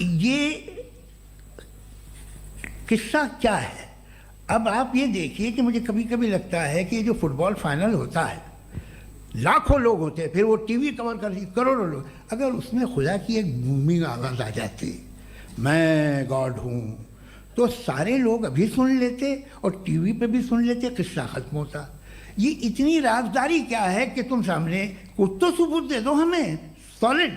ये किस्सा क्या है? अब आप ये देखिए कि मुझे कभी कभी लगता है कि जो फुटबॉल फाइनल होता है, लाखों लोग होते हैं, फिर वो टीवी कवर कर करोड़ों लोग, अगर उसमें खुदा की एक बूमिंग आवाज़ आ जाती, मैं गॉड हूँ, तो सारे लोग अभी सुन लेते और टीवी पे भी सुन लेते, किस्सा खत्म होता। ये इतनी राजदारी क्या है कि तुम सामने कुछ तो सबूत दे दो हमें सॉलिड।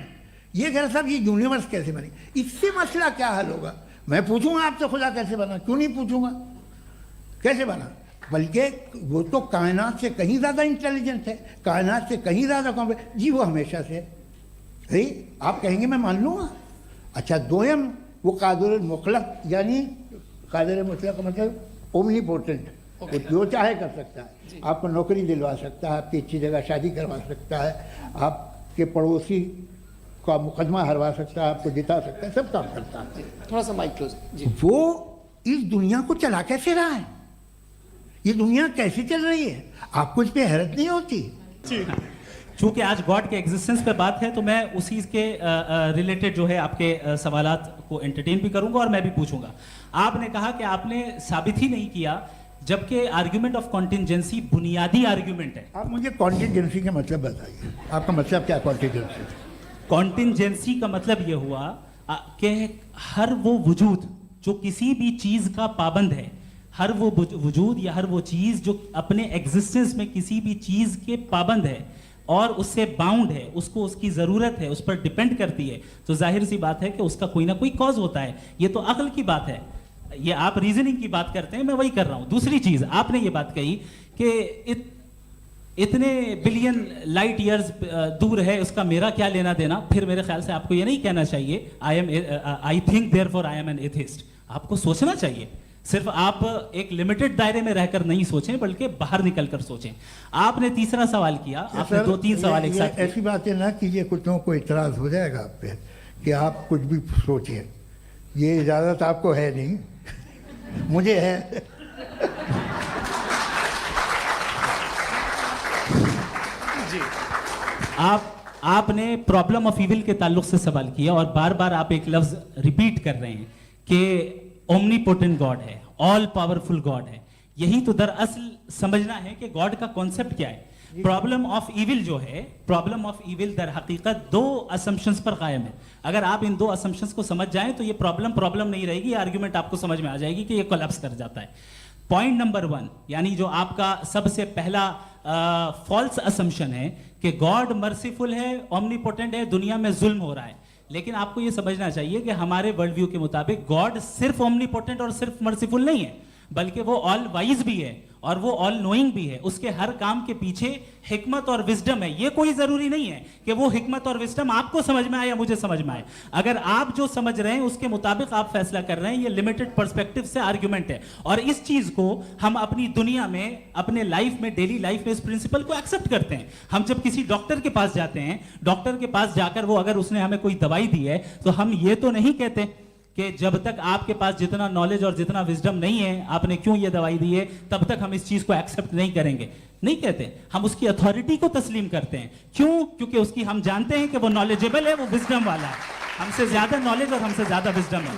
ये कह साहब ये यूनिवर्स कैसे बनी, इससे मसला क्या हल होगा? मैं पूछूंगा आपसे खुदा कैसे बना? क्यों नहीं पूछूंगा कैसे बना? बल्कि वो तो कायनात से कहीं ज़्यादा इंटेलिजेंट है, कायनात से कहीं ज़्यादा कॉम्प्लेक्स। जी वो हमेशा से है, आप कहेंगे मैं मान लूँगा। अच्छा दोयम वो कादिर मुतलक, यानी कादिर मुतलक का मतलब ओमनीपोटेंट, वो जो चाहे कर सकता है। आपको नौकरी दिलवा सकता है, आपकी अच्छी जगह शादी करवा सकता है, आपके पड़ोसी का मुकदमा हरवा सकता है, आपको जिता सकता है, सब काम करता है। थोड़ा सा माइक क्लोज जी। वो इस दुनिया को चला कैसे रहा है? ये दुनिया कैसे चल रही है? आपको इस पे हैरत नहीं होती? चूंकि आज गॉड के एग्जिस्टेंस पे बात है तो मैं उसी के रिलेटेड जो है आपके सवालात को एंटरटेन भी करूंगा और मैं भी पूछूंगा। आपने कहा कि आपने साबित ही नहीं किया, जबकि आर्ग्यूमेंट ऑफ कॉन्टिजेंसी बुनियादी आर्ग्यूमेंट है। आप मुझे कॉन्टिजेंसी का मतलब बताइए, आपका मतलब क्या? कॉन्टिजेंसी कॉन्टिजेंसी का मतलब यह हुआ कि हर वो वजूद जो किसी भी चीज का पाबंद है, हर वो वजूद या हर वो चीज जो अपने एग्जिस्टेंस में किसी भी चीज के पाबंद है और उससे बाउंड है, उसको उसकी जरूरत है, उस पर डिपेंड करती है, तो जाहिर सी बात है कि उसका कोई ना कोई कॉज होता है। ये तो अक्ल की बात है, ये आप रीजनिंग की बात करते हैं, मैं वही कर रहा हूं। दूसरी चीज आपने ये बात कही कि इतने बिलियन लाइट ईयर्स दूर है, उसका मेरा क्या लेना देना। फिर मेरे ख्याल से आपको ये नहीं कहना चाहिए I think therefore I am an atheist. आपको सोचना चाहिए, सिर्फ आप एक लिमिटेड दायरे में रहकर नहीं सोचें बल्कि बाहर निकलकर सोचें। आपने तीसरा सवाल किया, आपने दो तीन सवाल एक साथ। ऐसी बातें ना कीजिए, कुछ लोगों को इतराज हो जाएगा आप पे कि आप कुछ भी सोचें। ये इजाजत आपको है नहीं, मुझे है। आपने प्रॉब्लम ऑफ इविल के ताल्लुक से सवाल किया और बार बार आप एक लफ्ज रिपीट कर रहे हैं कि ओमनीपोटेंट गॉड है, ऑल पावरफुल गॉड है। यही तो दरअसल समझना है कि गॉड का कॉन्सेप्ट क्या है। प्रॉब्लम ऑफ इविल जो है, प्रॉब्लम ऑफ इविल दर हकीकत दो असम्पशंस पर कायम है। अगर आप इन दो असम्पशंस को समझ जाएं तो ये प्रॉब्लम नहीं रहेगी, आर्ग्यूमेंट आपको समझ में आ जाएगी कि ये कोलैप्स कर जाता है। पॉइंट नंबर 1, यानी जो आपका सबसे पहला फॉल्स असम्पशन है कि गॉड मर्सीफुल है, ओमनीपोटेंट है, दुनिया में जुल्म हो रहा है। लेकिन आपको यह समझना चाहिए कि हमारे वर्ल्ड व्यू के मुताबिक गॉड सिर्फ ओमनीपोटेंट और सिर्फ मर्सीफुल नहीं है, बल्कि वो ऑल वाइज भी है और वो ऑल नोइंग भी है। उसके हर काम के पीछे हिकमत और विजडम है। ये कोई जरूरी नहीं है कि वो हिकमत और विजडम आपको समझ में आए या मुझे समझ में आए। अगर आप जो समझ रहे हैं उसके मुताबिक आप फैसला कर रहे हैं, ये लिमिटेड पर्सपेक्टिव से आर्ग्यूमेंट है। और इस चीज को हम अपनी दुनिया में, अपने लाइफ में, डेली लाइफ में इस प्रिंसिपल को एक्सेप्ट करते हैं। हम जब किसी डॉक्टर के पास जाते हैं, डॉक्टर के पास जाकर वो अगर उसने हमें कोई दवाई दी है तो हम ये तो नहीं कहते कि जब तक आपके पास जितना नॉलेज और जितना विजडम नहीं है, आपने क्यों ये दवाई दी है, तब तक हम इस चीज को एक्सेप्ट नहीं करेंगे। नहीं कहते, हम उसकी अथॉरिटी को तस्लीम करते हैं। क्यों? क्योंकि उसकी हम जानते हैं कि वो नॉलेजेबल है, वो विजडम वाला है, हमसे ज्यादा नॉलेज और हमसे ज्यादा विजडम है।